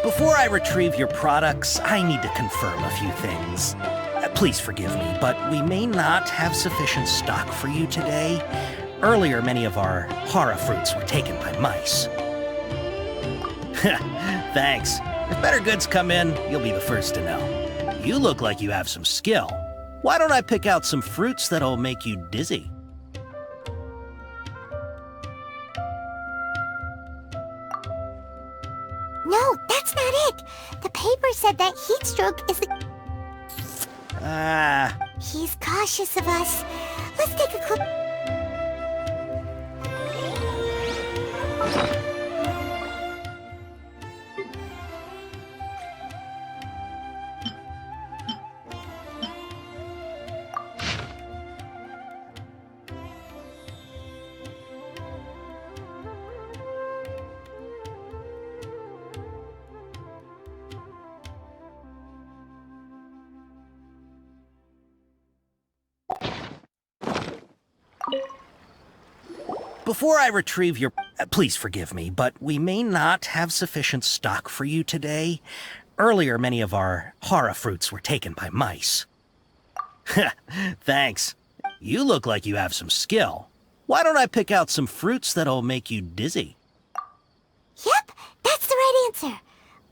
Before I retrieve your products, I need to confirm a few things. Please forgive me, but we may not have sufficient stock for you today. Earlier, many of our hara fruits were taken by mice. Thanks. If better goods come in, you'll be the first to know. You look like you have some skill. Why don't I pick out some fruits that'll make you dizzy? No, that's not it. The paper said that heat stroke is the... He's cautious of us. Let's take a quick... Before I retrieve your... Please forgive me, but we may not have sufficient stock for you today. Earlier, many of our hara fruits were taken by mice. Thanks. You look like you have some skill. Why don't I pick out some fruits that'll make you dizzy? Yep, that's the right answer.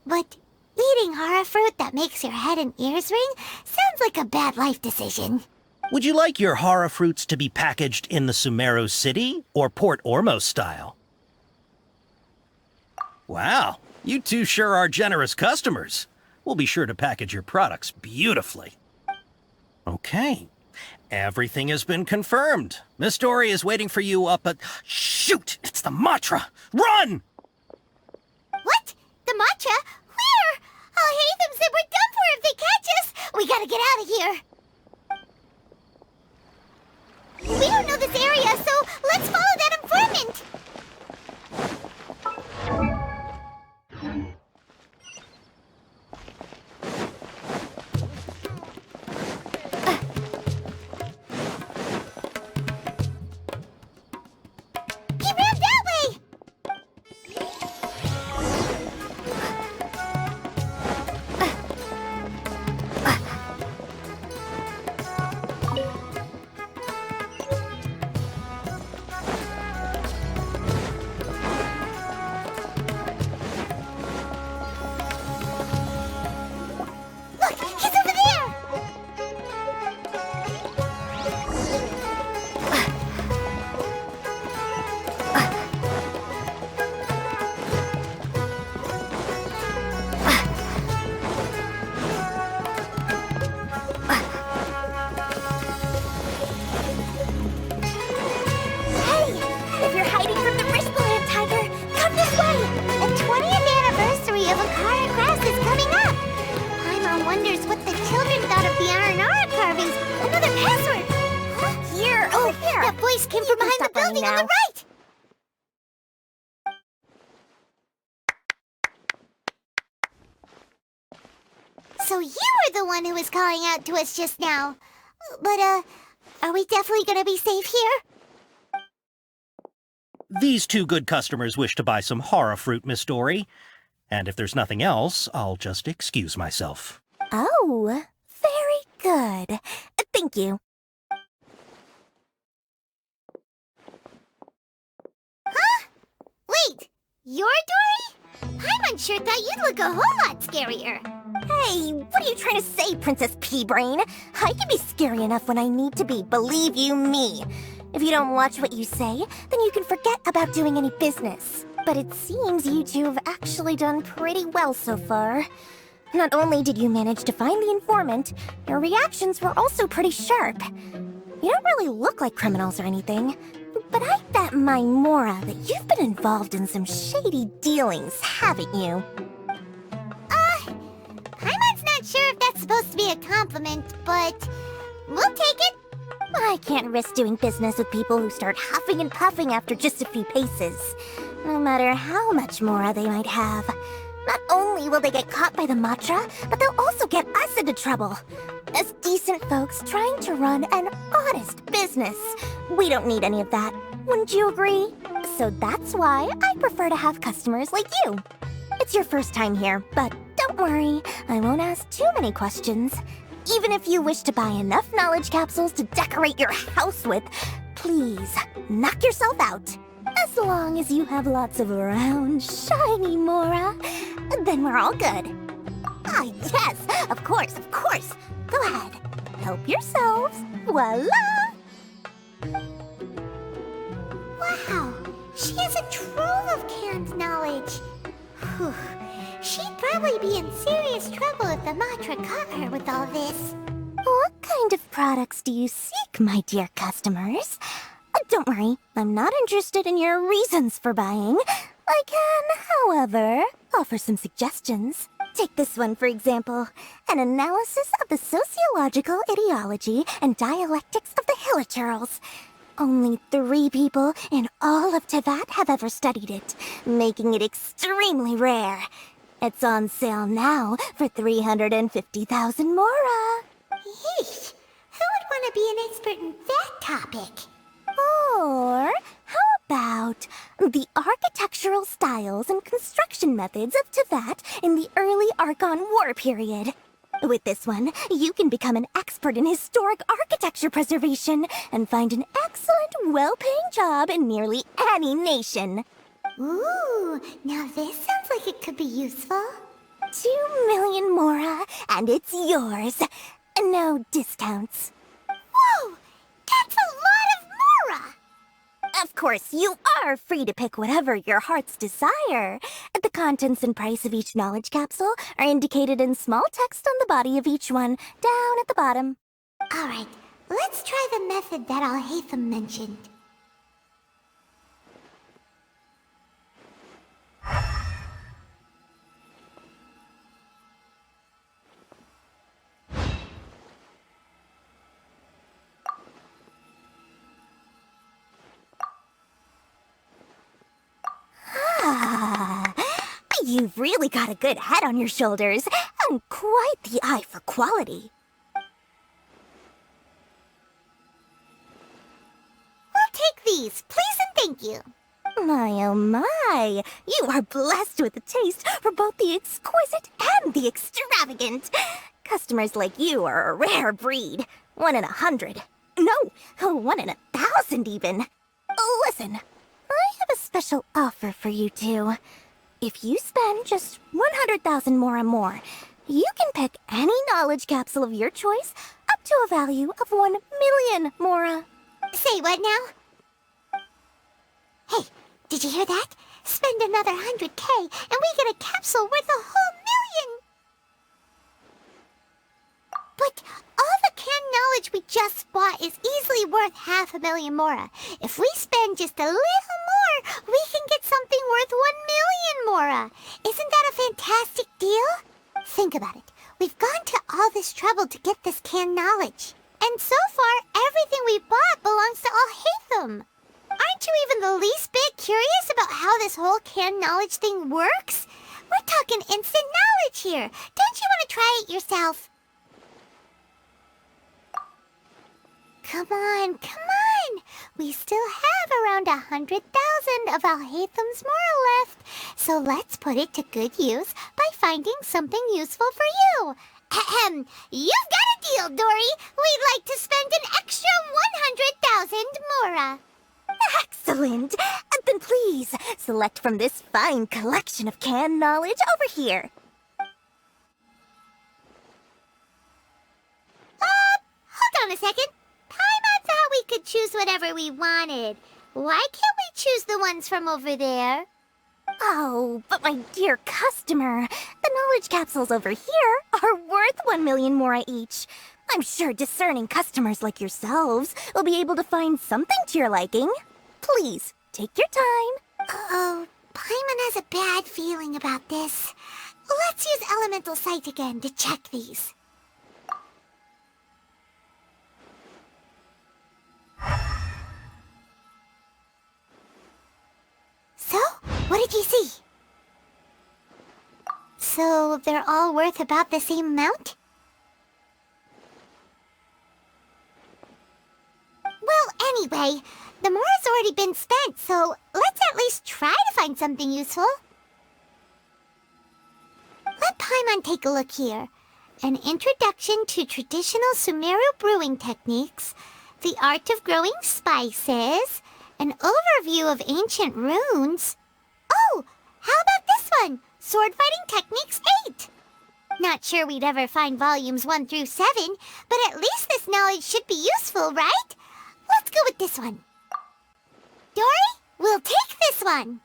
But eating hara fruit that makes your head and ears ring sounds like a bad life decision. Would you like your hara fruits to be packaged in the Sumeru city or Port Ormos style? Wow, you two sure are generous customers. We'll be sure to package your products beautifully. Okay, everything has been confirmed. Miss Dory is waiting for you up at... Shoot, it's the Matra! Run! What? The Matra? Where? Oh, Hatham said we're done for if they catch us. We gotta get out of here. We don't know this area, so let's follow that informant! He ran that way! Came from behind the building on the right! So you were the one who was calling out to us just now. But, are we definitely gonna be safe here? These two good customers wish to buy some hara fruit, Miss Dory. And if there's nothing else, I'll just excuse myself. Oh, very good. Thank you. Wait, you're Dory? Paimon sure thought you'd look a whole lot scarier. Hey, what are you trying to say, Princess Pea-Brain? I can be scary enough when I need to be, believe you me. If you don't watch what you say, then you can forget about doing any business. But it seems you two have actually done pretty well so far. Not only did you manage to find the informant, your reactions were also pretty sharp. You don't really look like criminals or anything. But I bet my Mora that you've been involved in some shady dealings, haven't you? Paimon's not sure if that's supposed to be a compliment, but we'll take it. I can't risk doing business with people who start huffing and puffing after just a few paces, no matter how much Mora they might have. Not only will they get caught by the Matra, but they'll also get us into trouble. As decent folks trying to run an honest business, we don't need any of that. Wouldn't you agree? So that's why I prefer to have customers like you. It's your first time here, but don't worry, I won't ask too many questions. Even if you wish to buy enough knowledge capsules to decorate your house with, please, knock yourself out. As long as you have lots of round, shiny Mora, then we're all good. Ah, yes, of course, of course. Go ahead, help yourselves. Voila! Wow, she has a trove of canned knowledge. Whew. She'd probably be in serious trouble if the Matra caught her with all this. What kind of products do you seek, my dear customers? Don't worry, I'm not interested in your reasons for buying. I can, however, offer some suggestions. Take this one, for example. An analysis of the sociological ideology and dialectics of the Hilichurls. Only 3 people in all of Teyvat have ever studied it, making it extremely rare. It's on sale now for 350,000 Mora. Yeesh, who would want to be an expert in that topic? Or how about the architectural styles and construction methods of Teyvat in the early Archon War period? With this one, you can become an expert in historic architecture preservation and find an excellent, well-paying job in nearly any nation. Ooh, now this sounds like it could be useful. 2 million Mora, and it's yours. No discounts. Whoa, that's a lot of Mora! Of course, you are free to pick whatever your heart's desire. The contents and price of each knowledge capsule are indicated in small text on the body of each one, down at the bottom. Alright, let's try the method that Alhaitham mentioned. You've really got a good head on your shoulders, and quite the eye for quality. We'll take these, please and thank you. My oh my, you are blessed with a taste for both the exquisite and the extravagant. Customers like you are a rare breed. 1 in 100. No, 1 in 1,000 even. Listen, I have a special offer for you two. If you spend just 100,000 Mora more, you can pick any knowledge capsule of your choice up to a value of 1 million Mora. Say what now? Hey, did you hear that? Spend another 100K and we get a capsule worth a whole million! But all the canned knowledge we just bought is easily worth 500,000 Mora. If we spend just a little more, we can get something worth 1 million Mora. Isn't that a fantastic deal? Think about it. We've gone to all this trouble to get this canned knowledge. And so far, everything we bought belongs to Alhaitham. Aren't you even the least bit curious about how this whole canned knowledge thing works? We're talking instant knowledge here. Don't you want to try it yourself? Come on, come on! We still have around 100,000 of Alhaitham's Mora left, so let's put it to good use by finding something useful for you. Ahem, you've got a deal, Dory! We'd like to spend an extra 100,000 Mora. Excellent! Then please, select from this fine collection of canned knowledge over here. Hold on a second. Paimon thought we could choose whatever we wanted. Why can't we choose the ones from over there? Oh, but my dear customer, the knowledge capsules over here are worth 1 million Mora each. I'm sure discerning customers like yourselves will be able to find something to your liking. Please, take your time. Uh-oh, Paimon has a bad feeling about this. Let's use Elemental Sight again to check these. So, what did you see? So, they're all worth about the same amount? Well, anyway, the Mora's already been spent, so let's at least try to find something useful. on, take a look here. An introduction to traditional Sumeru brewing techniques, the art of growing spices, an overview of ancient runes. Oh, how about this one? Sword Fighting Techniques 8. Not sure we'd ever find volumes 1 through 7, but at least this knowledge should be useful, right? Let's go with this one. Dory, we'll take this one.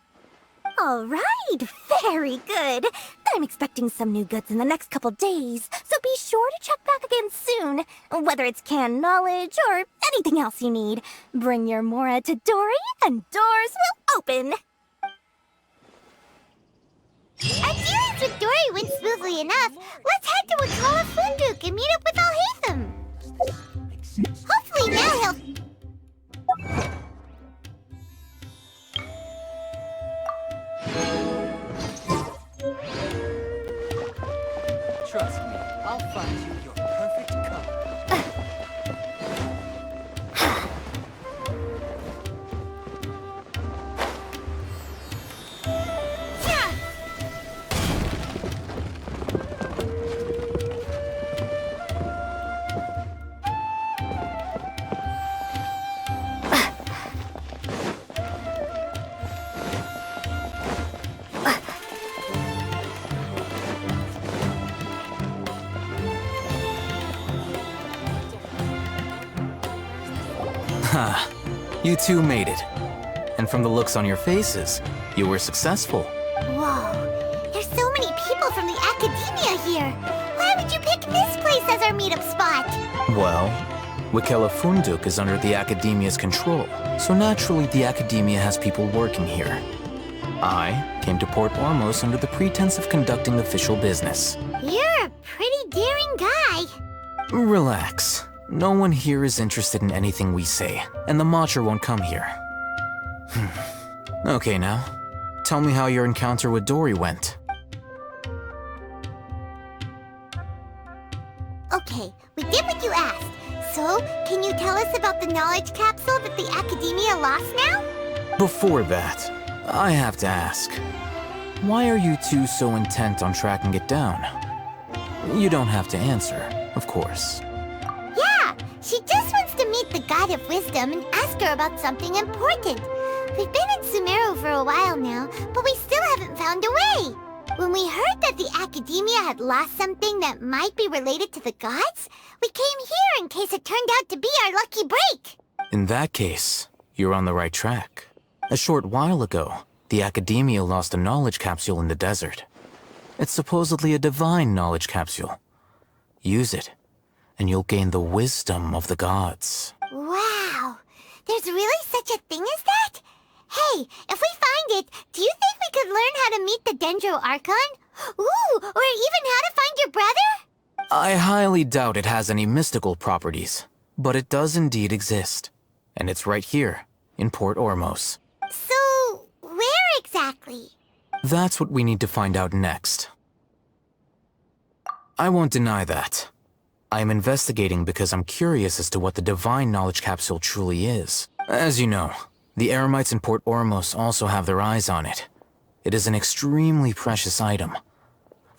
All right, very good. I'm expecting some new goods in the next couple days, so be sure to check back again soon. Whether it's canned knowledge or anything else you need, bring your Mora to Dory and doors will open. Our dealings with Dory went smoothly enough. Let's head to Wakala Funduk and meet up with Al-Haytham. Hopefully now he'll... Trust me, I'll find you your perfect cup. Ha! You two made it. And from the looks on your faces, you were successful. Whoa, there's so many people from the academia here. Why would you pick this place as our meetup spot? Well, Wakela Funduk is under the Academia's control, so naturally the Academia has people working here. I came to Port Ormos under the pretense of conducting official business. You're a pretty daring guy. Relax. No one here is interested in anything we say, and the Matcher won't come here. Okay now, tell me how your encounter with Dory went. Okay, we did what you asked. So, can you tell us about the knowledge capsule that the academia lost now? Before that, I have to ask, why are you two so intent on tracking it down? You don't have to answer, of course. Yeah, she just wants to meet the God of Wisdom and ask her about something important. We've been in Sumeru for a while now, but we still haven't found a way. When we heard that the academia had lost something that might be related to the gods, we came here in case it turned out to be our lucky break. In that case, you're on the right track. A short while ago, the Academia lost a knowledge capsule in the desert. It's supposedly a divine knowledge capsule. Use it, and you'll gain the wisdom of the gods. Wow, there's really such a thing as that? Hey, if we find it, do you think we could learn how to meet the Dendro Archon? Ooh, or even how to find your brother? I highly doubt it has any mystical properties, but it does indeed exist. And it's right here, in Port Ormos. So, where exactly? That's what we need to find out next. I won't deny that. I am investigating because I'm curious as to what the divine knowledge capsule truly is. As you know, the Eremites in Port Ormos also have their eyes on it. It is an extremely precious item.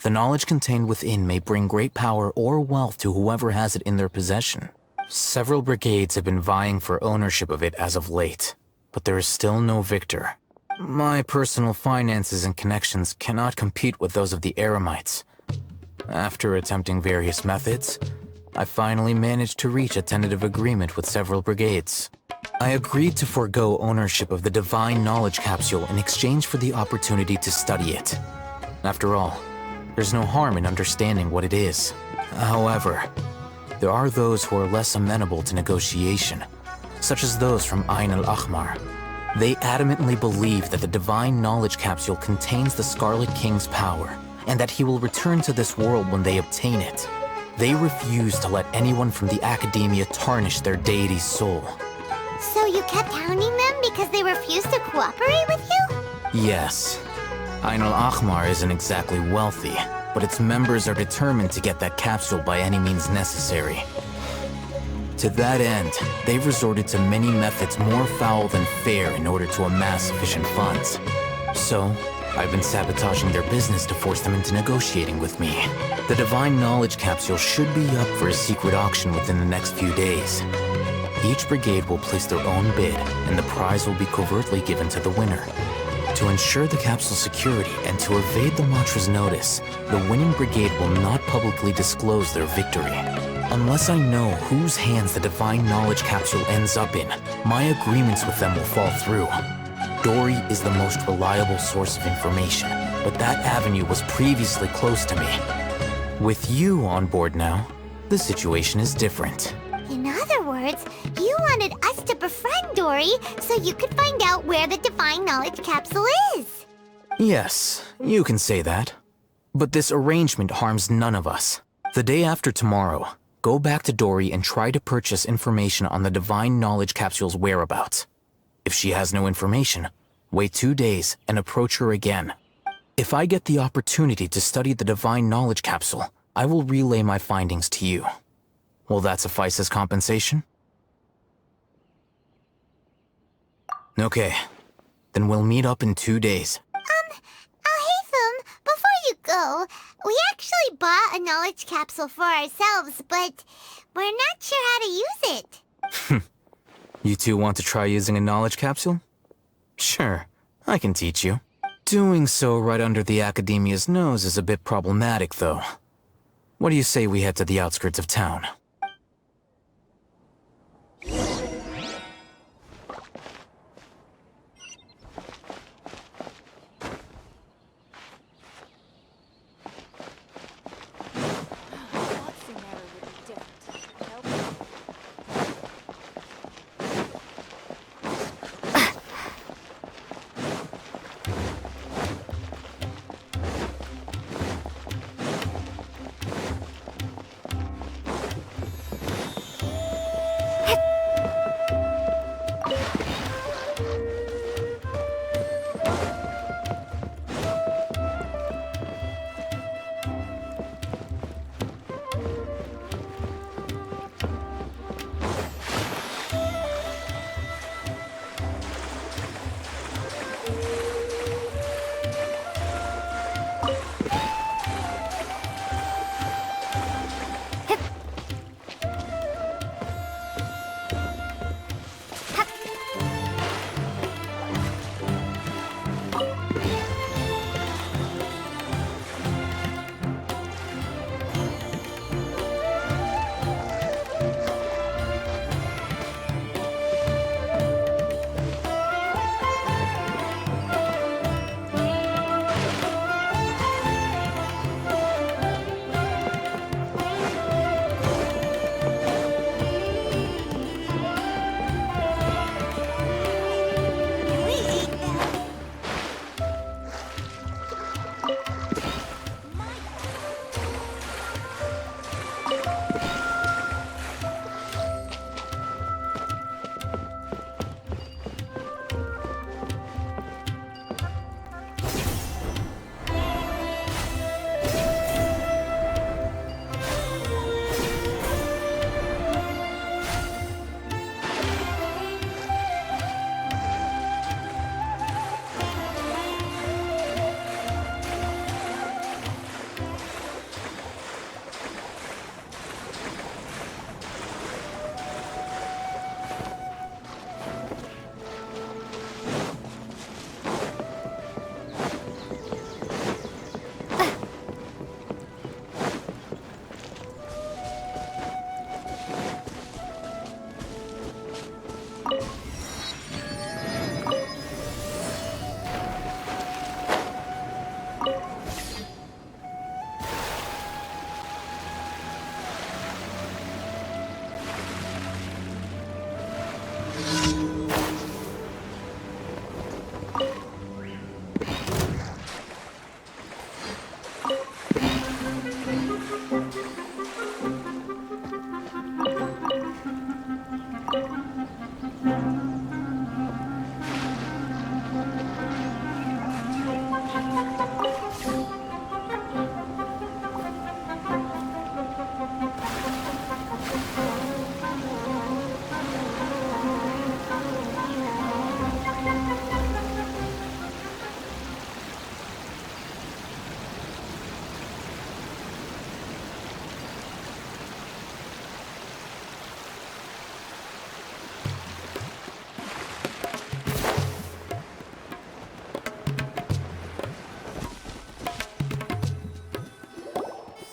The knowledge contained within may bring great power or wealth to whoever has it in their possession. Several brigades have been vying for ownership of it as of late, but there is still no victor. My personal finances and connections cannot compete with those of the Eremites. After attempting various methods, I finally managed to reach a tentative agreement with several brigades. I agreed to forego ownership of the divine knowledge capsule in exchange for the opportunity to study it. After all, there's no harm in understanding what it is. However, there are those who are less amenable to negotiation, such as those from Ain al-Ahmar. They adamantly believe that the divine knowledge capsule contains the Scarlet King's power, and that he will return to this world when they obtain it. They refuse to let anyone from the Academia tarnish their deity's soul. So you kept hounding them because they refused to cooperate with you? Yes. Ain al-Ahmar isn't exactly wealthy, but its members are determined to get that capsule by any means necessary. To that end, they've resorted to many methods more foul than fair in order to amass sufficient funds. So, I've been sabotaging their business to force them into negotiating with me. The Divine Knowledge Capsule should be up for a secret auction within the next few days. Each brigade will place their own bid, and the prize will be covertly given to the winner. To ensure the capsule's security and to evade the mantra's notice, the winning brigade will not publicly disclose their victory. Unless I know whose hands the Divine Knowledge Capsule ends up in, my agreements with them will fall through. Dory is the most reliable source of information, but that avenue was previously closed to me. With you on board now, the situation is different. In other words, you wanted us to befriend Dory so you could find out where the Divine Knowledge Capsule is. Yes, you can say that. But this arrangement harms none of us. The day after tomorrow, go back to Dory and try to purchase information on the Divine Knowledge Capsule's whereabouts. If she has no information, wait 2 days and approach her again. If I get the opportunity to study the Divine Knowledge Capsule, I will relay my findings to you. Will that suffice as compensation? Okay, then we'll meet up in 2 days. Haytham, before you go, we actually bought a knowledge capsule for ourselves, but we're not sure how to use it. You two want to try using a knowledge capsule? Sure, I can teach you. Doing so right under the Academia's nose is a bit problematic, though. What do you say we head to the outskirts of town?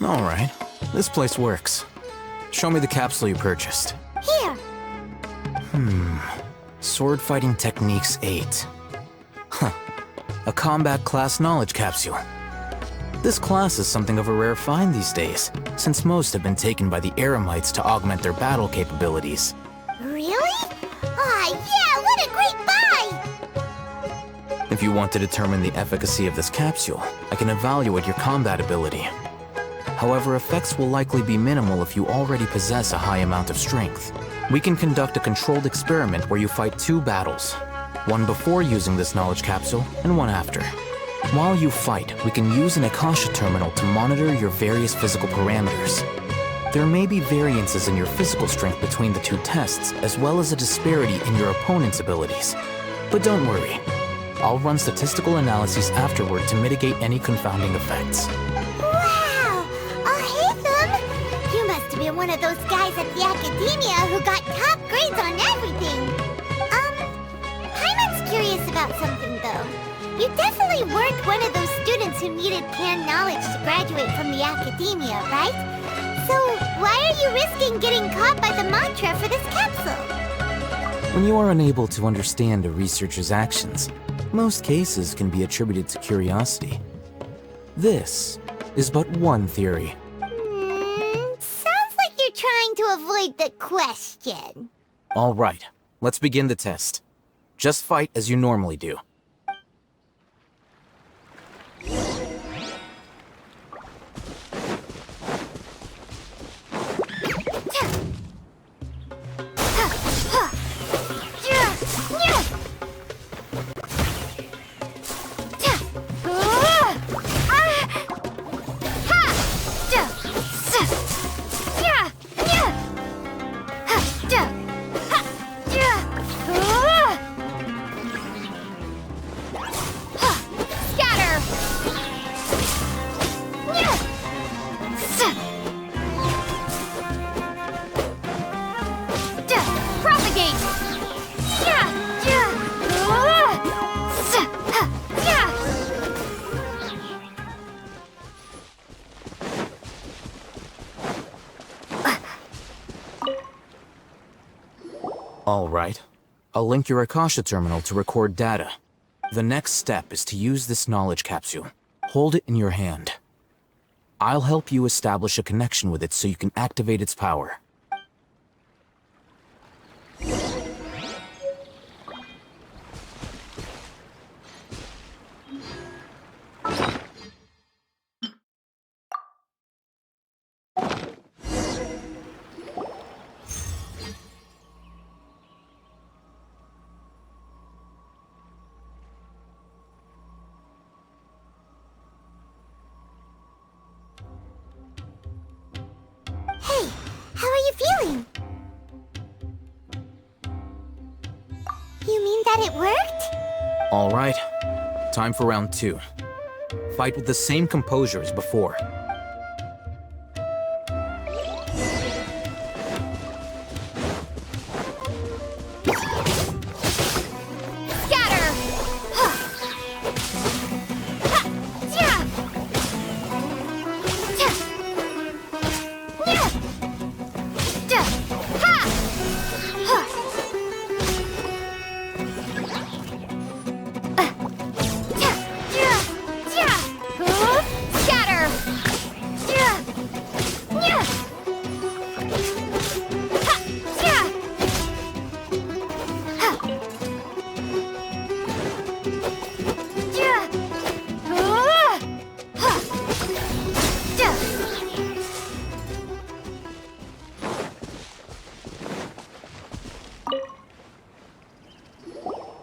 Alright, this place works. Show me the capsule you purchased. Here. Sword Fighting Techniques 8. Huh. A combat class knowledge capsule. This class is something of a rare find these days, since most have been taken by the Eremites to augment their battle capabilities. Really? Aw, yeah, what a great buy! If you want to determine the efficacy of this capsule, I can evaluate your combat ability. However, effects will likely be minimal if you already possess a high amount of strength. We can conduct a controlled experiment where you fight 2 battles, one before using this knowledge capsule and one after. While you fight, we can use an Akasha terminal to monitor your various physical parameters. There may be variances in your physical strength between the 2 tests, as well as a disparity in your opponent's abilities. But don't worry, I'll run statistical analyses afterward to mitigate any confounding effects. Wow! You must have been one of those guys at the academia who got top grades on everything. Paimon's curious about something, though. You definitely weren't one of those students who needed canned knowledge to graduate from the academia, right? So why are you risking getting caught by the mantra for this capsule? When you are unable to understand a researcher's actions, most cases can be attributed to curiosity. This is but one theory. Sounds like you're trying to avoid the question. All right, let's begin the test. Just fight as you normally do. All right. I'll link your Akasha terminal to record data. The next step is to use this knowledge capsule. Hold it in your hand. I'll help you establish a connection with it so you can activate its power. Hey, how are you feeling? You mean that it worked? All right. Time for round 2. Fight with the same composure as before.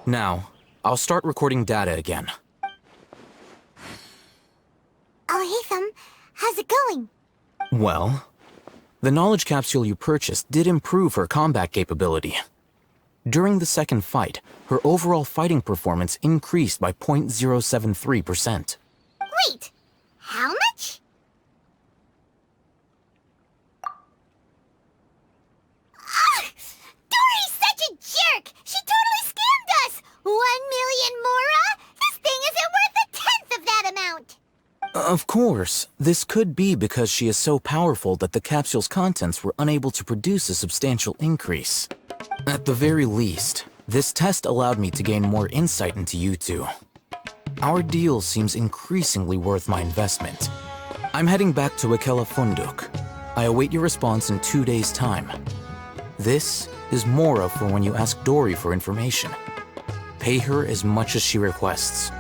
Now, I'll start recording data again. Alhaitham, how's it going? Well, the knowledge capsule you purchased did improve her combat capability. During the second fight, her overall fighting performance increased by 0.073%. Wait, how much? Dory's such a jerk! She totally scammed us! 1 million Mora? This thing isn't worth a tenth of that amount! Of course, this could be because she is so powerful that the capsule's contents were unable to produce a substantial increase. At the very least, this test allowed me to gain more insight into you two. Our deal seems increasingly worth my investment. I'm heading back to Akela Funduk. I await your response in 2 days' time. This is Mora for when you ask Dory for information. Pay her as much as she requests.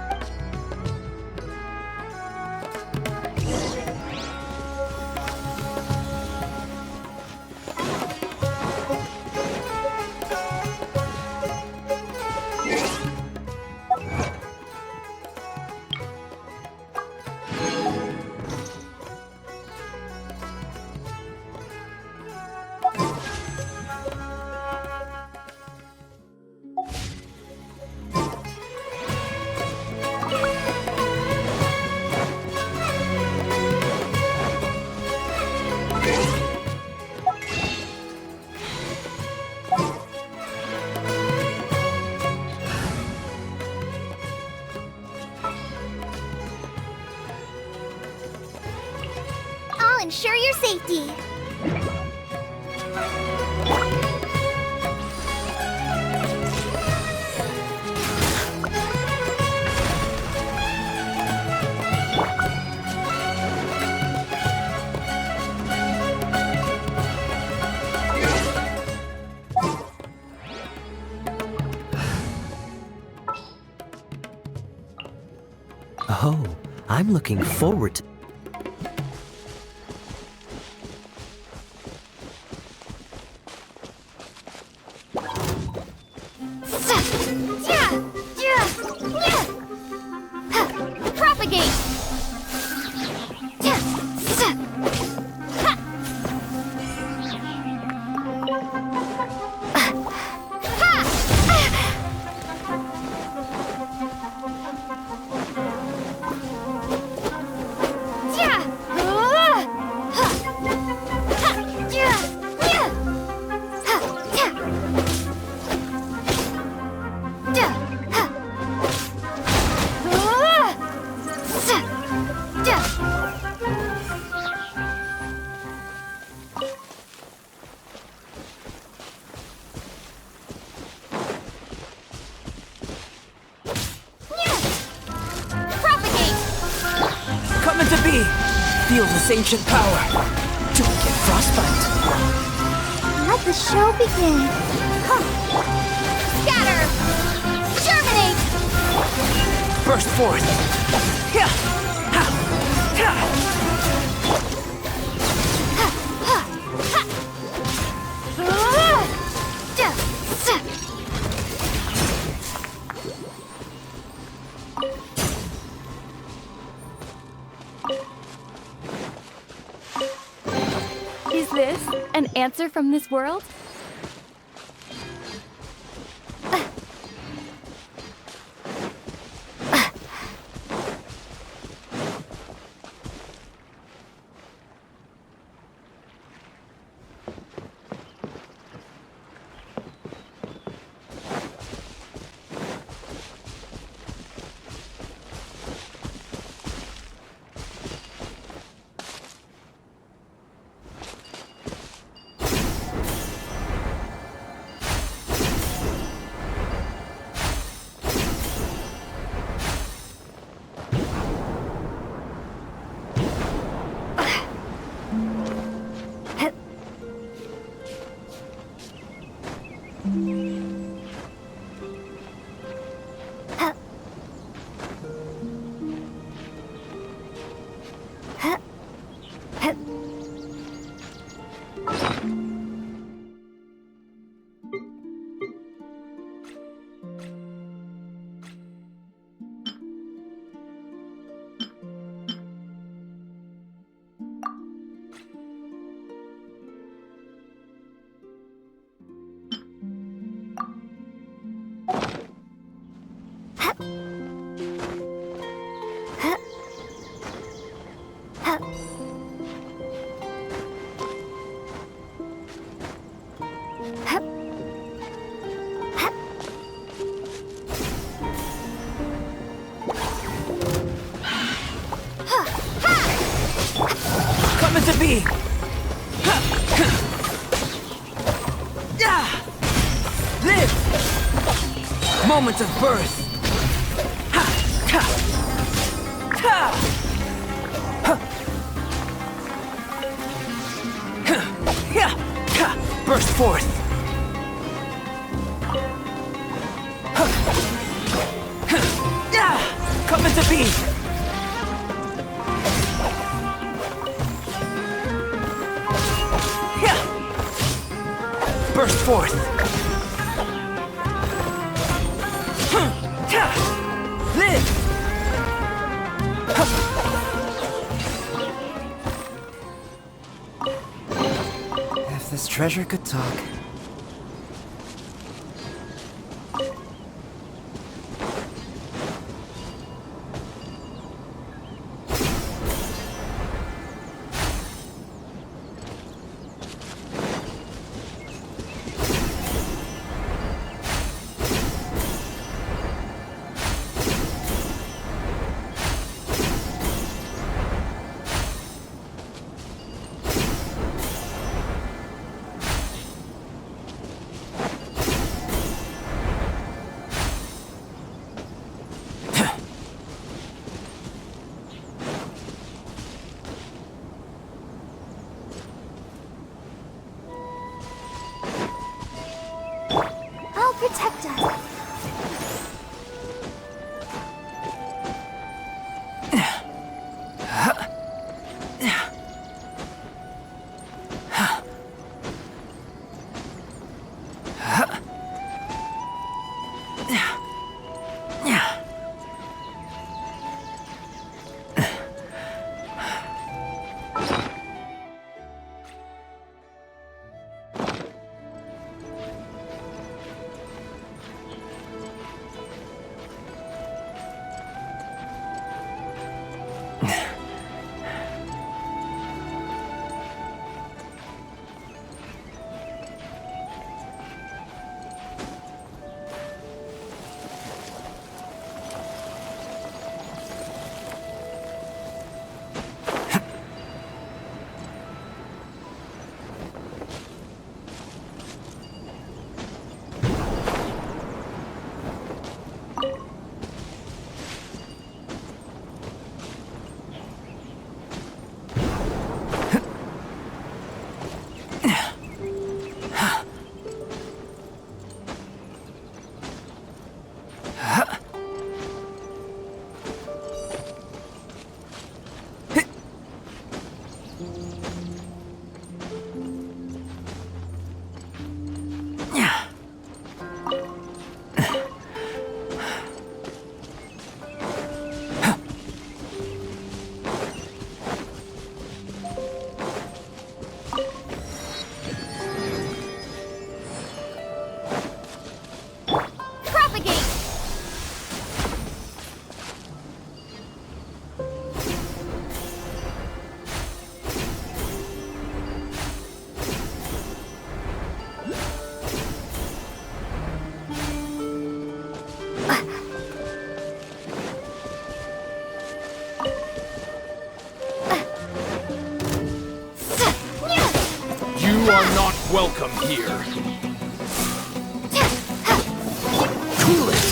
I'll ensure your safety. Oh, I'm looking forward to... Propagate! Coming to be! Feel this ancient power. Don't get frostbite. Let the show begin. Scatter! Germinate! Burst forth. Yeah. Ha. Ha. Is this an answer from this world? being! Live! Moments of birth! Burst forth! Come into being! Burst forth! Live! If this treasure could talk. I'll protect us. You are not welcome here. Cool it!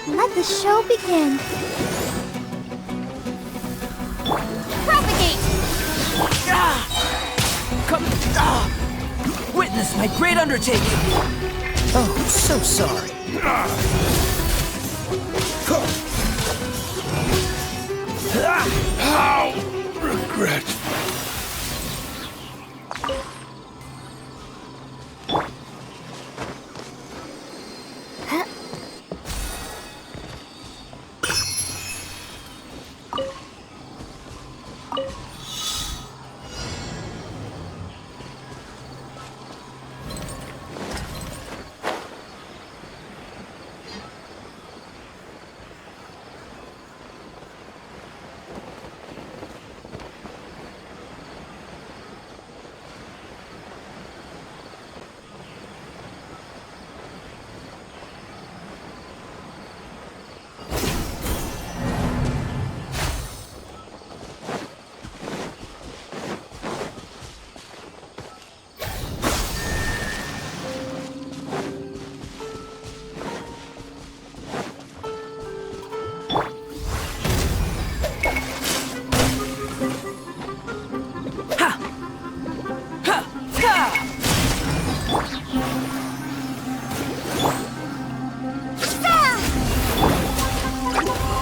Let the show begin. Propagate! Come... Witness my great undertaking! Oh, so sorry. How regret.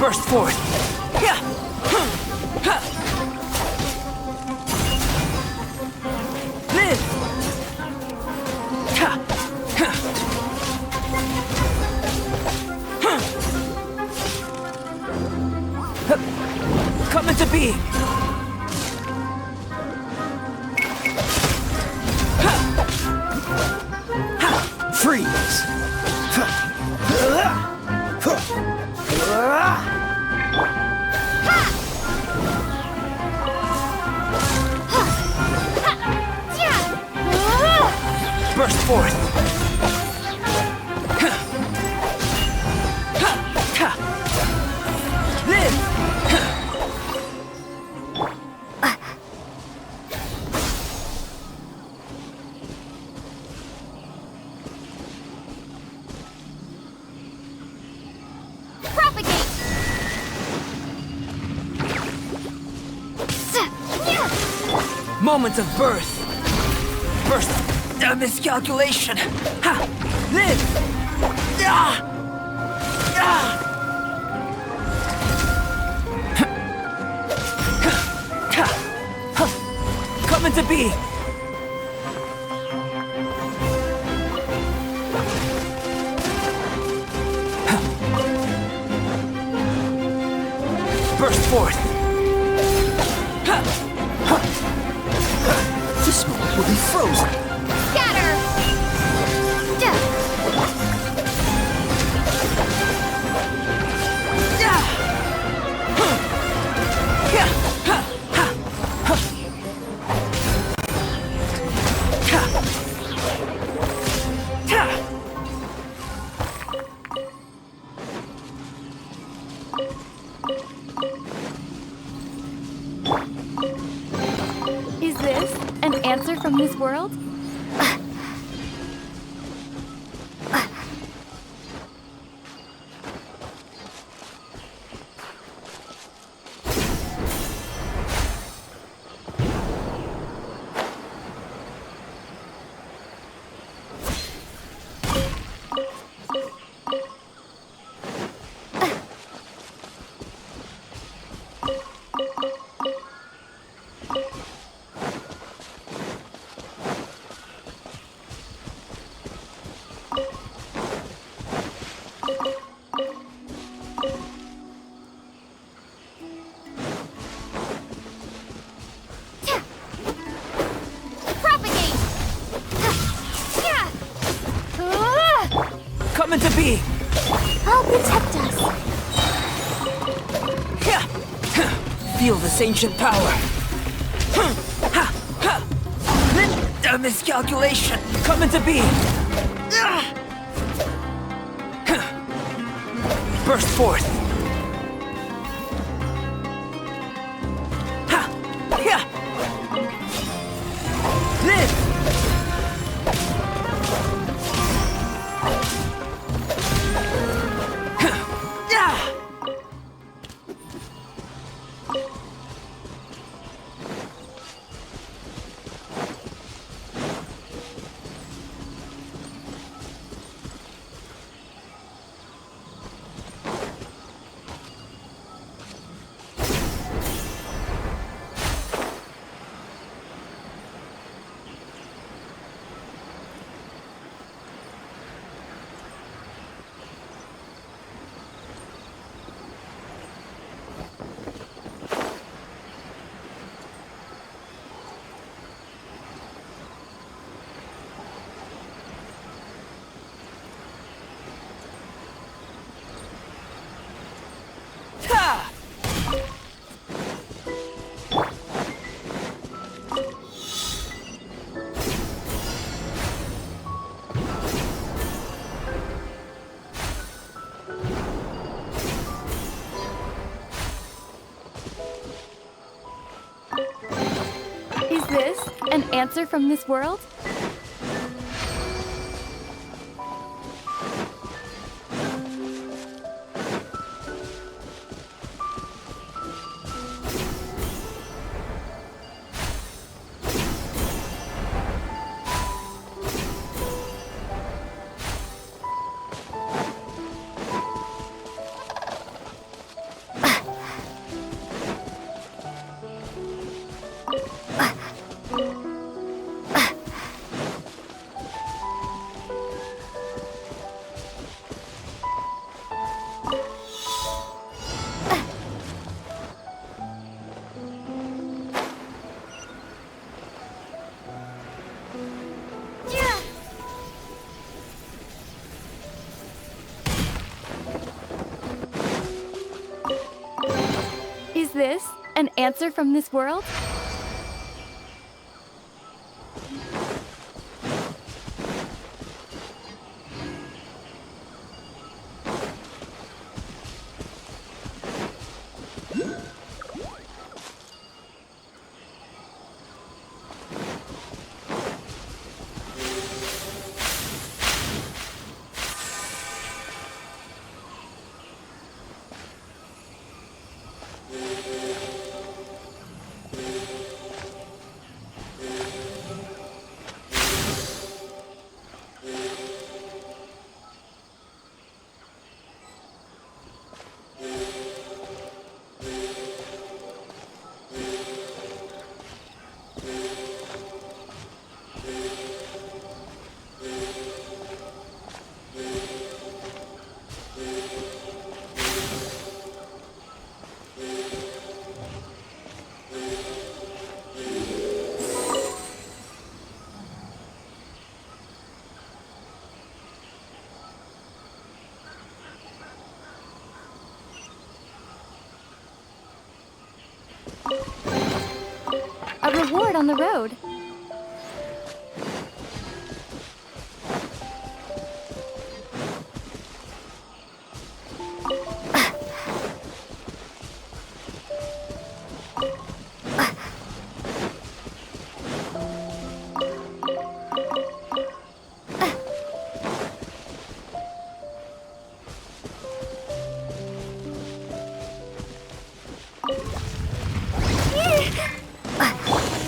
Burst forth! Yeah! Live! Come into being! Freeze! Burst forth! Live! Propagate! Moment of birth! Burst! Miscalculation! Ha! Live! Ah! Ah! Come into being! Burst forth! This moment will be frozen. Scatter! Is this an answer from this world? Propagate! Come into being! I'll protect us. Feel this ancient power! A miscalculation! Come into being! Burst forth! Live! Is this an answer from this world? this an answer from this world? A reward on the road.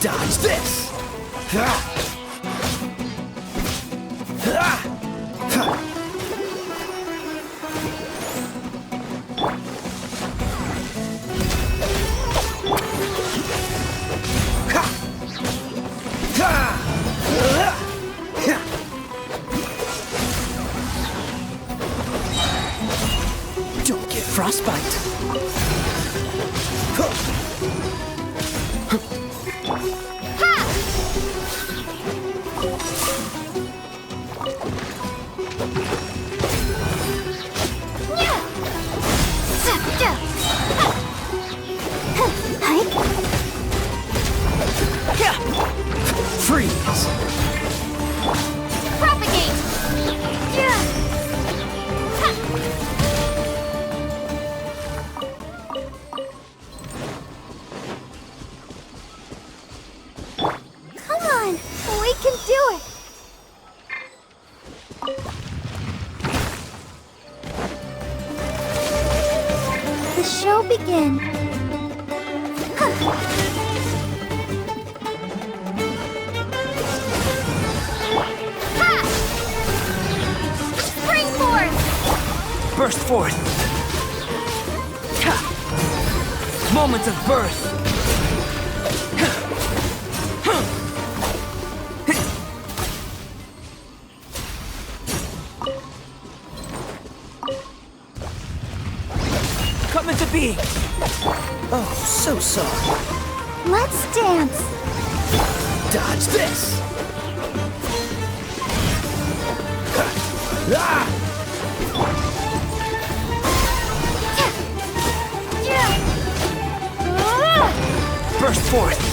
Dodge this! Don't get frostbite. Freeze! Propagate! Come on, we can do it. The show begins. Spring forth! Burst forth! Moment of birth! Come into being! Oh, so sorry. Let's dance. Dodge this! Ah! Burst forth!